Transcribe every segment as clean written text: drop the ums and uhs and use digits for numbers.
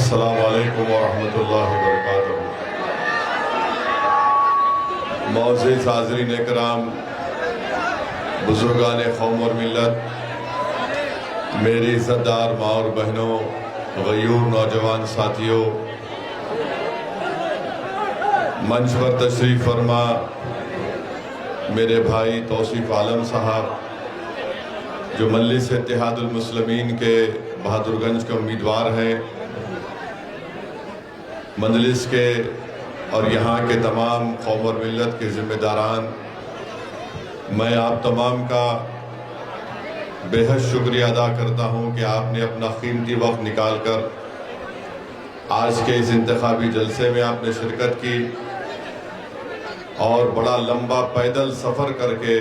अस्सलामु अलैकुम वरहमतुल्लाहि वबरकातुहू। मोअज़्ज़िज़ हाज़रीन इकराम, बुज़ुर्गान क़ौम और मिल्लत, मेरी इज़्ज़तदार माँ और बहनों, गयूर नौजवान साथियों, मंच पर तशरीफ़ फरमा मेरे भाई तौसीफ़ आलम साहब, जो मजलिस इत्तेहादुल मुस्लिमीन के बहादुरगंज के उम्मीदवार हैं, मजलिस के और यहाँ के तमाम कौम और मिल्लत के ज़िम्मेदारान, मैं आप तमाम का बेहद शुक्रिया अदा करता हूँ कि आपने अपना कीमती वक्त निकाल कर आज के इस इंतखाबी जलसे में आपने शिरकत की और बड़ा लंबा पैदल सफ़र करके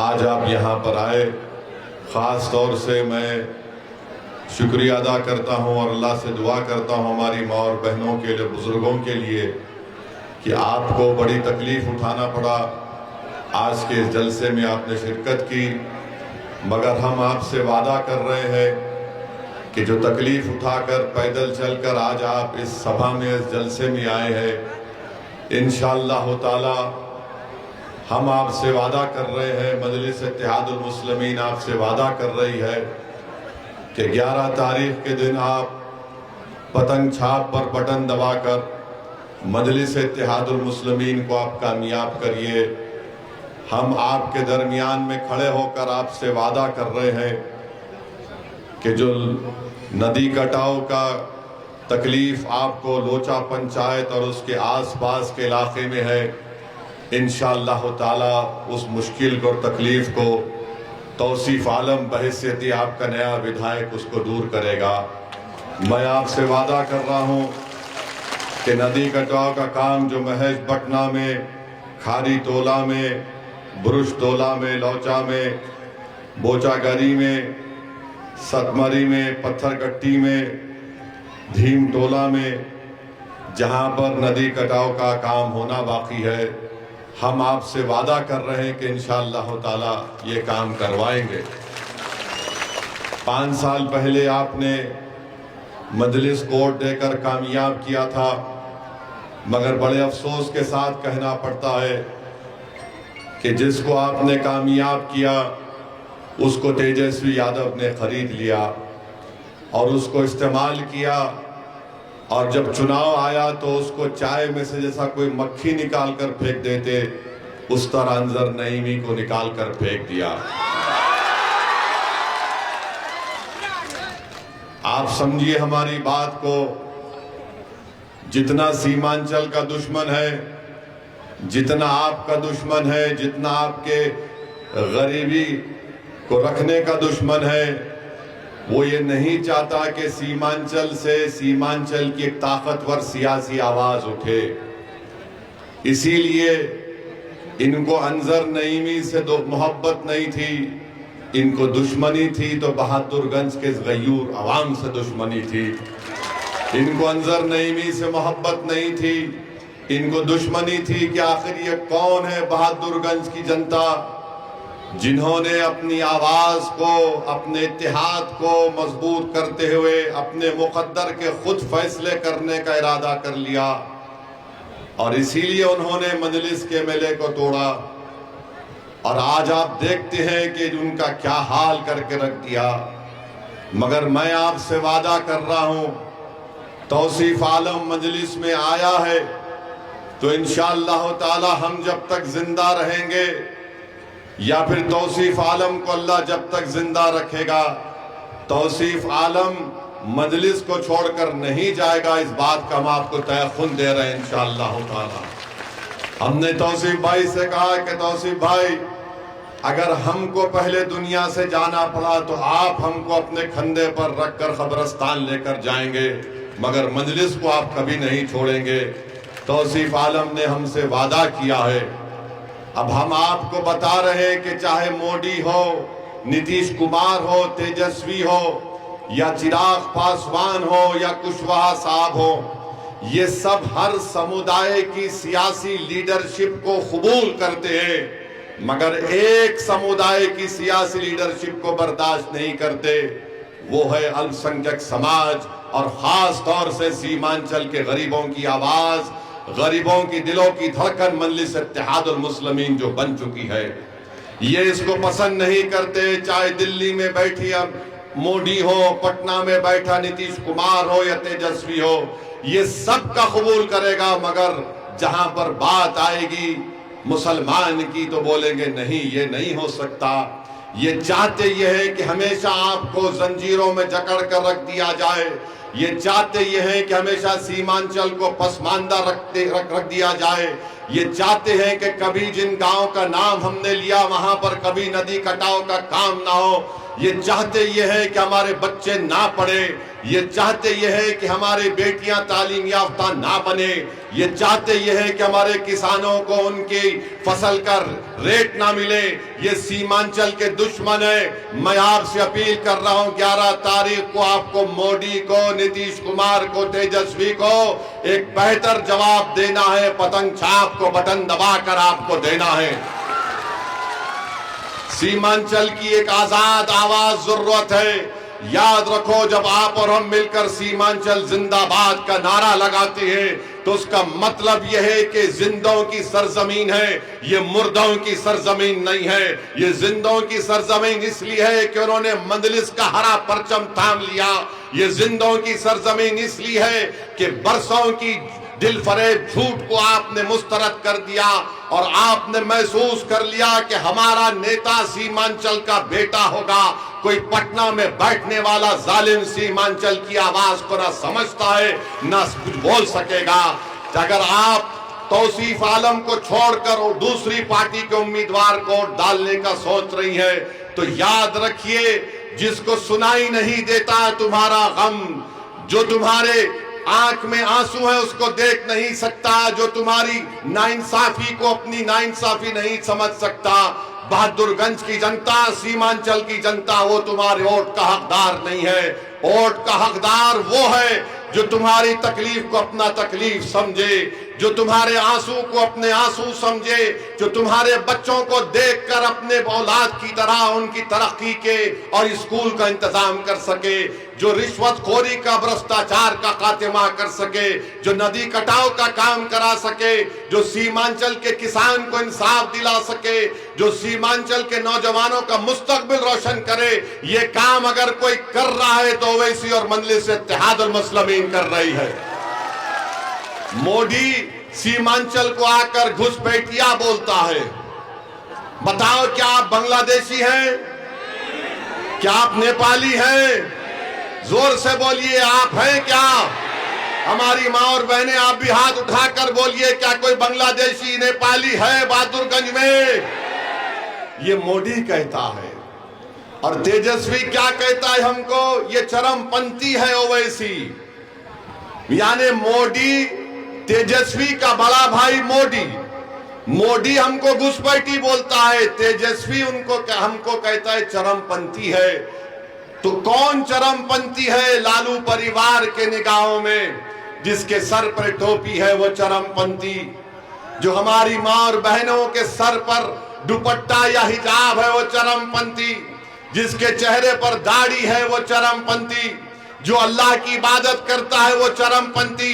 आज आप यहाँ पर आए। ख़ास तौर से मैं शुक्रिया अदा करता हूँ और अल्लाह से दुआ करता हूँ हमारी माँ और बहनों के लिए, बुज़ुर्गों के लिए, कि आपको बड़ी तकलीफ़ उठाना पड़ा, आज के इस जलसे में आपने शिरकत की, मगर हम आपसे वादा कर रहे हैं कि जो तकलीफ़ उठाकर पैदल चलकर आज आप इस सभा में, इस जलसे में आए हैं, इंशाअल्लाह ताला हम आपसे वादा कर रहे हैं, मजलिस इत्तेहादुल मुस्लिमीन आपसे वादा कर रही है कि 11 तारीख के दिन आप पतंग छाप पर बटन दबाकर मजलिस इत्तेहादुल मुस्लिमीन को आप कामयाब करिए। हम आपके दरमियान में खड़े होकर आपसे वादा कर रहे हैं कि जो नदी कटाव का तकलीफ़ आपको लोचा पंचायत और उसके आसपास के इलाके में है, इंशाअल्लाह ताला उस मुश्किल को, तकलीफ़ को तौसीफ़ आलम बहैसियत आपका नया विधायक उसको दूर करेगा। मैं आपसे वादा कर रहा हूँ कि नदी कटाव का काम जो महज पटना में, खारी तोला में, बुरुश तोला में, लौचा में, बोचागरी में, सतमरी में, पत्थरकट्टी में, धीम टोला में, जहाँ पर नदी कटाव का काम होना बाकी है, हम आपसे वादा कर रहे हैं कि इंशाअल्लाह ताला ये काम करवाएंगे। 5 साल पहले आपने मजलिस कोर्ट देकर कामयाब किया था, मगर बड़े अफसोस के साथ कहना पड़ता है कि जिसको आपने कामयाब किया उसको तेजस्वी यादव ने खरीद लिया और उसको इस्तेमाल किया, और जब चुनाव आया तो उसको चाय में से जैसा कोई मक्खी निकाल कर फेंक देते, उस तरह अंजर नईमी को निकाल कर फेंक दिया। आप समझिए हमारी बात को, जितना सीमांचल का दुश्मन है, जितना आपका दुश्मन है, जितना आपके गरीबी को रखने का दुश्मन है, वो ये नहीं चाहता कि सीमांचल से, सीमांचल की एक ताकतवर सियासी आवाज उठे। इसीलिए इनको अंजर नईमी से दो मोहब्बत नहीं थी, इनको दुश्मनी थी तो बहादुरगंज के गयूर अवाम से दुश्मनी थी। इनको अंजर नईमी से मोहब्बत नहीं थी, इनको दुश्मनी थी कि आखिर ये कौन है बहादुरगंज की जनता जिन्होंने अपनी आवाज को, अपने इत्तेहाद को मजबूत करते हुए अपने मुकद्दर के खुद फैसले करने का इरादा कर लिया, और इसीलिए उन्होंने मजलिस के एमएलए को तोड़ा। और आज आप देखते हैं कि उनका क्या हाल करके रख दिया। मगर मैं आपसे वादा कर रहा हूं, तौसीफ आलम मजलिस में आया है तो इंशाअल्लाह ताला हम जब तक जिंदा रहेंगे, या फिर तौसीफ आलम को अल्लाह जब तक जिंदा रखेगा, तौसीफ आलम मजलिस को छोड़कर नहीं जाएगा। इस बात का हम आपको तयक़ुन दे रहे हैं इंशाअल्लाह ताला। हमने तौसीफ भाई से कहा कि तौसीफ भाई, अगर हमको पहले दुनिया से जाना पड़ा तो आप हमको अपने कंधे पर रखकर कब्रिस्तान लेकर जाएंगे, मगर मजलिस को आप कभी नहीं छोड़ेंगे। तौसीफ आलम ने हमसे वादा किया है। अब हम आपको बता रहे हैं कि चाहे मोदी हो, नीतीश कुमार हो, तेजस्वी हो, या चिराग पासवान हो, या कुशवाहा साहब हो, ये सब हर समुदाय की सियासी लीडरशिप को कबूल करते हैं, मगर एक समुदाय की सियासी लीडरशिप को बर्दाश्त नहीं करते, वो है अल्पसंख्यक समाज और खास तौर से सीमांचल के गरीबों की आवाज, गरीबों की दिलों की धड़कन मजलिस इत्तेहादुल मुस्लिमीन जो बन चुकी है। ये इसको पसंद नहीं करते, चाहे दिल्ली में बैठी अब मोदी हो, पटना में बैठा नीतीश कुमार हो या तेजस्वी हो, ये सब का कबूल करेगा, मगर जहां पर बात आएगी मुसलमान की तो बोलेंगे नहीं, ये नहीं हो सकता। ये चाहते ये है कि हमेशा आपको जंजीरों में जकड़ कर रख दिया जाए, ये चाहते ये है कि हमेशा सीमांचल को पसमानदा रख दिया जाए, ये चाहते हैं कि कभी जिन गांव का नाम हमने लिया वहां पर कभी नदी कटाव का काम ना हो, ये चाहते ये है कि हमारे बच्चे ना पढ़े, ये चाहते ये है कि हमारी बेटियां तालीम याफ्ता ना बने, ये चाहते ये है कि हमारे किसानों को उनकी फसल का रेट ना मिले। ये सीमांचल के दुश्मन है। मैं आपसे अपील कर रहा हूं 11 तारीख को आपको मोदी को, नीतीश कुमार को, तेजस्वी को एक बेहतर जवाब देना है। पतंग छाप को बटन दबाकर आपको देना है। सीमांचल की एक आजाद आवाज जरूरत है। याद रखो, जब आप और हम मिलकर सीमांचल जिंदाबाद का नारा लगाते हैं तो उसका मतलब यह है कि जिंदों की सरजमीन है, ये मुर्दों की सरजमीन नहीं है। ये जिंदों की सरजमीन इसलिए है कि उन्होंने मंजलिस का हरा परचम थाम लिया। ये जिंदों की सरजमीन इसलिए है कि बरसों की दिल फरेब झूठ को आपने मुस्तरद कर दिया और आपने महसूस कर लिया कि हमारा नेता सीमांचल का बेटा होगा। कोई पटना में बैठने वाला जालिम सीमांचल की आवाज को ना समझता है ना कुछ बोल सकेगा। अगर आप तौसीफ आलम को छोड़कर और दूसरी पार्टी के उम्मीदवार को डालने का सोच रही है तो याद रखिए, जिसको सुनाई नहीं देता तुम्हारा गम, जो तुम्हारे आंख में आंसू है उसको देख नहीं सकता, जो तुम्हारी नाइंसाफी को अपनी नाइंसाफी नहीं समझ सकता, बहादुरगंज की जनता, सीमांचल की जनता वो तुम्हारे वोट का हकदार नहीं है। वोट का हकदार वो है जो तुम्हारी तकलीफ को अपना तकलीफ समझे, जो तुम्हारे आंसू को अपने आंसू समझे, जो तुम्हारे बच्चों को देखकर अपने औलाद की तरह उनकी तरक्की के और स्कूल का इंतजाम कर सके, जो रिश्वतखोरी का, भ्रष्टाचार का खात्मा कर सके, जो नदी कटाव का काम करा सके, जो सीमांचल के किसान को इंसाफ दिला सके, जो सीमांचल के नौजवानों का मुस्तकबिल रोशन करे। ये काम अगर कोई कर रहा है तो ओवैसी और मजलिस इत्तेहादुल मुस्लिमीन कर रही है। मोदी सीमांचल को आकर घुसपैठिया बोलता है। बताओ, क्या आप बांग्लादेशी हैं? क्या आप नेपाली हैं? जोर से बोलिए, आप हैं क्या? हमारी माँ और बहनें, आप भी हाथ उठाकर बोलिए, क्या कोई बांग्लादेशी नेपाली है बहादुरगंज में? ये मोदी कहता है। और तेजस्वी क्या कहता है हमको? ये चरमपंथी है ओवैसी। यानी मोदी, तेजस्वी का बड़ा भाई मोदी हमको घुसपैठी बोलता है, तेजस्वी हमको कहता है चरमपंथी है। तो कौन चरमपंथी है लालू परिवार के निगाहों में? जिसके सर पर टोपी है वो चरमपंथी, जो हमारी माँ और बहनों के सर पर दुपट्टा या हिजाब है वो चरमपंथी, जिसके चेहरे पर दाढ़ी है वो चरमपंथी, जो अल्लाह की इबादत करता है वो चरमपंथी,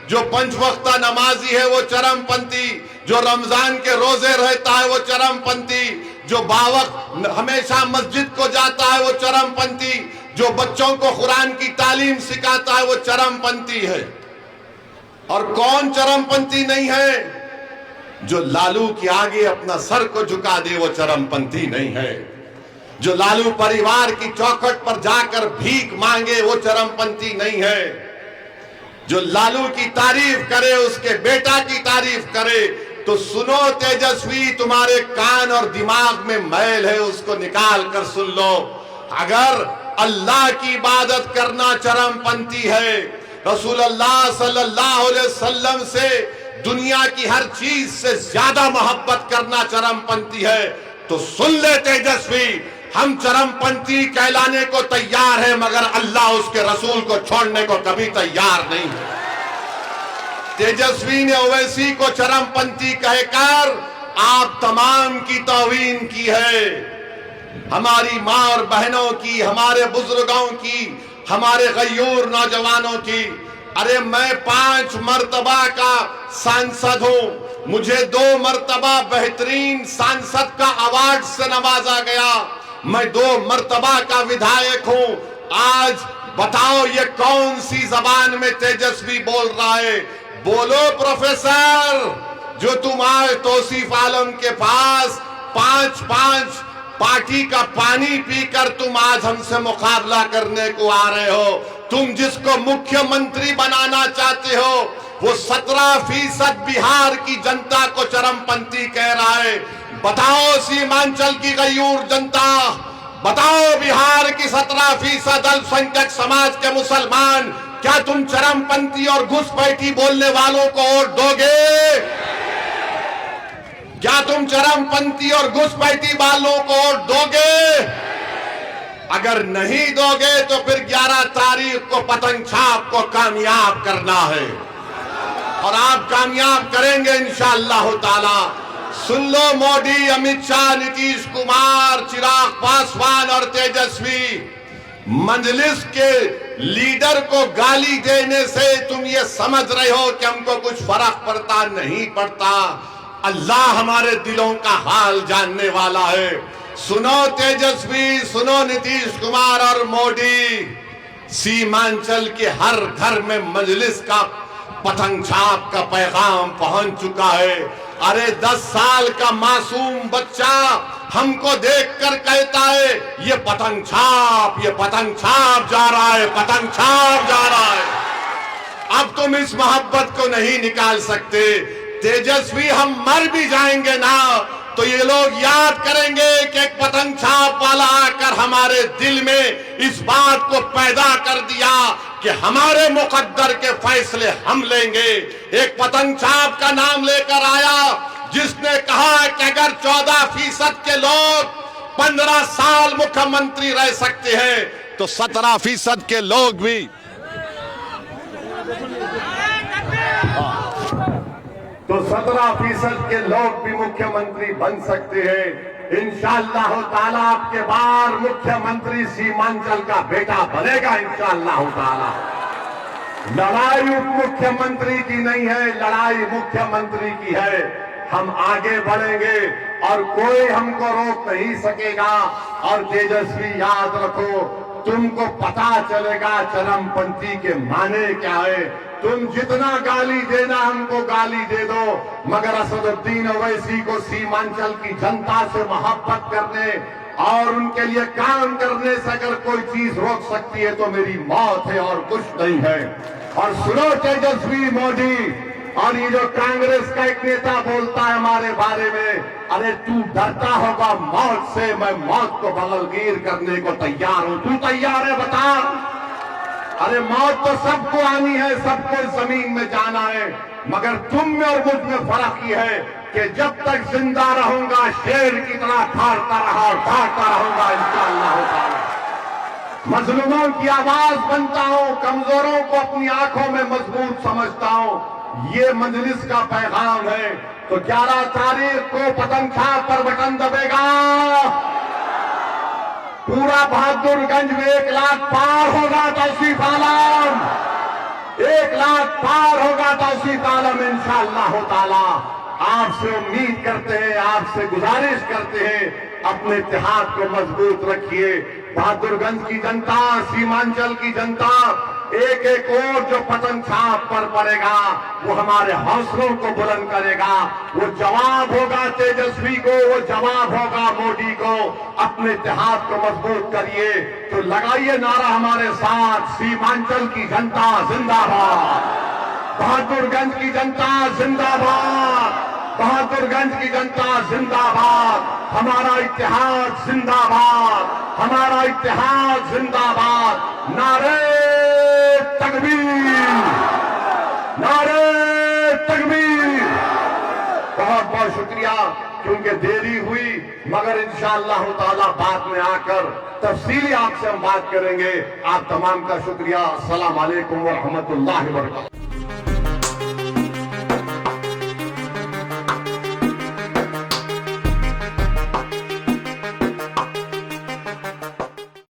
जो पंचवक्ता नमाजी है वो चरमपंथी, जो रमजान के रोजे रहता है वो चरमपंथी, जो बावक हमेशा मस्जिद को जाता है वो चरमपंथी, जो बच्चों को कुरान की तालीम सिखाता है वो चरमपंथी है। और कौन चरमपंथी नहीं है? जो लालू के आगे अपना सर को झुका दे वो चरमपंथी नहीं है। जो लालू परिवार की चौखट पर जाकर भीख मांगे वो चरमपंथी नहीं है। जो लालू की तारीफ करे, उसके बेटा की तारीफ करे, तो सुनो तेजस्वी, तुम्हारे कान और दिमाग में मैल है, उसको निकाल कर सुन लो। अगर अल्लाह की इबादत करना चरमपंथी है, रसूलुल्लाह सल्लल्लाहु अलैहि वसल्लम से दुनिया की हर चीज से ज्यादा मोहब्बत करना चरमपंथी है, तो सुन ले तेजस्वी, हम चरमपंथी कहलाने को तैयार है, मगर अल्लाह उसके रसूल को छोड़ने को कभी तैयार नहीं है। तेजस्वी ने ओवैसी को चरमपंथी कहकर आप तमाम की तौहीन की है। हमारी माँ और बहनों की, हमारे बुजुर्गों की, हमारे गयूर नौजवानों की। अरे मैं 5 मर्तबा का सांसद हूं, मुझे 2 मर्तबा बेहतरीन सांसद का अवार्ड से नवाजा गया, मैं 2 मर्तबा का विधायक हूं। आज बताओ ये कौन सी जबान में तेजस्वी बोल रहा है? बोलो प्रोफेसर, जो तुम आज तौसीफ आलम के पास 5-5 पार्टी का पानी पीकर तुम आज हमसे मुकाबला करने को आ रहे हो। तुम जिसको मुख्यमंत्री बनाना चाहते हो वो 17% बिहार की जनता को चरमपंथी कह रहा है। बताओ सीमांचल की गयूर जनता, बताओ बिहार की 17% अल्पसंख्यक समाज के मुसलमान, क्या तुम चरमपंथी और घुसपैठी बोलने वालों को वोट दोगे? क्या तुम चरमपंथी और घुसपैठी वालों को वोट दोगे? अगर नहीं दोगे तो फिर 11 तारीख को पतंग छाप को कामयाब करना है और आप कामयाब करेंगे इंशाअल्लाह ताला। सुन लो, मोदी, अमित शाह, नीतीश कुमार, चिराग पासवान और तेजस्वी, मजलिस के लीडर को गाली देने से तुम ये समझ रहे हो कि हमको कुछ फर्क पड़ता, नहीं पड़ता। अल्लाह हमारे दिलों का हाल जानने वाला है। सुनो तेजस्वी, सुनो नीतीश कुमार और मोदी, सीमांचल के हर घर में मजलिस का पतंग छाप का पैगाम पहुंच चुका है। अरे 10 साल का मासूम बच्चा हमको देखकर कहता है ये पतंग छाप जा रहा है, पतंग छाप जा रहा है। अब तुम इस मोहब्बत को नहीं निकाल सकते। तेजस्वी, हम मर भी जाएंगे ना तो ये लोग याद करेंगे कि एक पतंग छाप वाला आकर हमारे दिल में इस बात को पैदा कर दिया कि हमारे मुकद्दर के फैसले हम लेंगे। एक पतंग छाप का नाम लेकर आया जिसने कहा कि अगर 14% के लोग 15 साल मुख्यमंत्री रह सकते हैं तो 17% के लोग भी तो 17% के लोग भी मुख्यमंत्री बन सकते हैं। इंशाअल्लाह ताला आपके बार मुख्यमंत्री सीमांचल का बेटा बनेगा इंशाअल्लाह ताला। लड़ाई उप मुख्यमंत्री की नहीं है, लड़ाई मुख्यमंत्री की है। हम आगे बढ़ेंगे और कोई हमको रोक नहीं सकेगा। और तेजस्वी, याद रखो, तुमको पता चलेगा चरमपंथी के माने क्या है। तुम जितना गाली देना हमको गाली दे दो, मगर असदुद्दीन ओवैसी को सीमांचल की जनता से मोहब्बत करने और उनके लिए काम करने से अगर कोई चीज रोक सकती है तो मेरी मौत है और कुछ नहीं है। और सुनो तेजस्वी, मोदी और ये जो कांग्रेस का एक नेता बोलता है हमारे बारे में, अरे तू डरता होगा मौत से, मैं मौत को बगलगीर करने को तैयार हूं। तू तैयार है? बता। अरे मौत तो सबको आनी है, सबको जमीन में जाना है, मगर तुम में और मुझ में फर्क ये है कि जब तक जिंदा रहूंगा शेर की तरह फाड़ता रहा और फाड़ता रहूंगा इंशाअल्लाह ताला। मजलूमों की आवाज बनता हूं, कमजोरों को अपनी आंखों में मजबूत समझता हूं। ये मजलिस का पैगाम है। तो 11 तारीख को पतंग छाप पर बटन दबेगा। पूरा बहादुरगंज में 1 लाख पार होगा तौसीफ आलम, 1 लाख पार होगा तौसीफ आलम इंशाअल्लाह ताला। आपसे उम्मीद करते हैं, आपसे गुजारिश करते हैं, अपने इत्तेहाद को मजबूत रखिए। बहादुरगंज की जनता, सीमांचल की जनता, एक एक और जो पतंग छाप पर पड़ेगा वो हमारे हौसलों को बुलंद करेगा। वो जवाब होगा तेजस्वी को, वो जवाब होगा मोदी को। अपने इत्तेहाद को मजबूत करिए। तो लगाइए नारा हमारे साथ, सीमांचल की जनता जिंदाबाद, बहादुरगंज की जनता जिंदाबाद, बहादुरगंज की जनता जिंदाबाद, हमारा इत्तेहाद जिंदाबाद, हमारा इत्तेहाद जिंदाबाद। नारे तकबीर, नारे तकबीर। बहुत बहुत शुक्रिया, क्योंकि देरी हुई, मगर इंशाअल्लाह ताला बाद में आकर तफसीली आपसे हम बात करेंगे। आप तमाम का शुक्रिया। अस्सलाम वालेकुम व रहमतुल्लाहि व बरकातहू।